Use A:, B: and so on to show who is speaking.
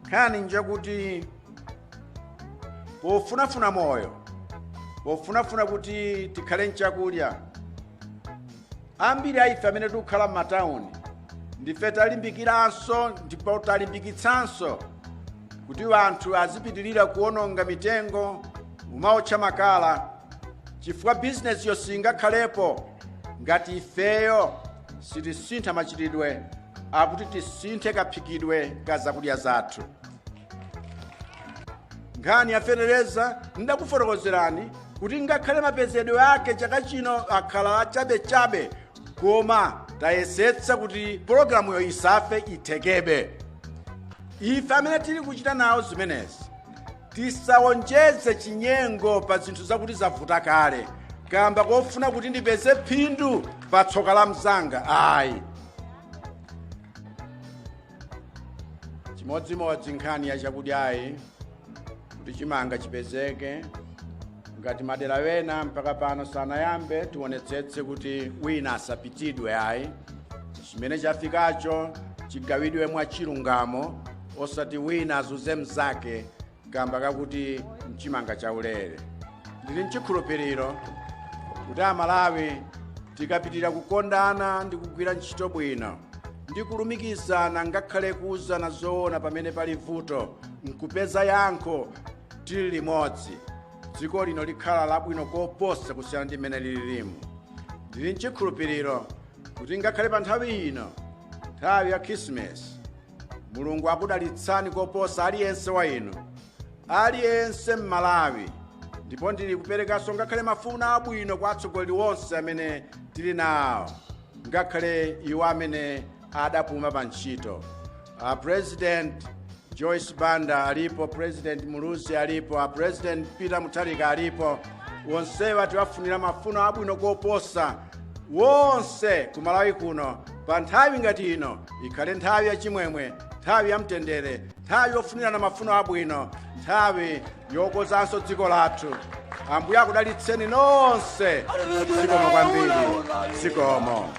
A: nkhani njakuti pofunafuna moyo, pofunafuna kuti tikhale nchakulya, ambiri aife amene tikukhala m'matawuni ndife talimbikiranso ndipo talimbikitsanso kuti anthu azipitirira kuononga mitengo umaotcha makala, chifukwa bizinesi yosingakhalepo ngati ifeyo sitisintha machitidwe akuti tisinthe kaphikidwe ka zakudya zathu. Nkhani yafenereza ndakufotokozerani kuti ngakhale mapezedwe ake chaka chino akhala achabechabe, koma tayesetsa kuti pologalamuyo isafe ithekebe. Ife amene tili kuchita nawo zimenezi tisawonjeze chinyengo pa zinthu zakuti zavuta kale kamba kofuna kuti ndipeze phindu pa tsoka la mzanga. Ayi, chimodzimodzi nkhani ya chakudyayi kuti chimanga chipezeke, ngati madera wena mpaka pano sanayambe tionetsetse kuti wina asapitidwe. Ayi, chimene chafikacho chigawidwe mwa chilungamo, osati wina azuze mzake kamba kakuti mchimanga chaulere. Ndili nchikhulupiriro kuti Amalawi tikapitira kukondana ndi kugwira ntchito bwino ndi kulumikizana, ngakhale kuuzana zoona pamene pali vuto, nkupeza yankho tili limodzi, dziko lino likhala labwino koposa kusiyana ndi mmene lilimo. Ndili nchikhulupiriro kuti ngakhale pa nthawi ino, nthawi ya Christmas, Mulungu akudalitsani koposa aliyense wa inu, aliyense m'Malawi, ndipo ndili kuperekanso ngakhale mafuna abwino kwa atsogoleri onse amene tili nawo, ngakhale iwo amene adapuma pa ntchito. President Joyce Banda alipo, President Muluzi alipo, President Peter Mutharika alipo, wonsewa tiwafunira mafuno abwino koposa wonse ku Malawi kuno pa nthawi ngati ino. Ikhale nthawi ya chimwemwe, nthawi ya mtendere, nthawi yofunirana mafuno abwino, nthawi yokozanso dziko lathu. Ambuye akudalitseni nonse. Zikomo kwambiri. Zikomo.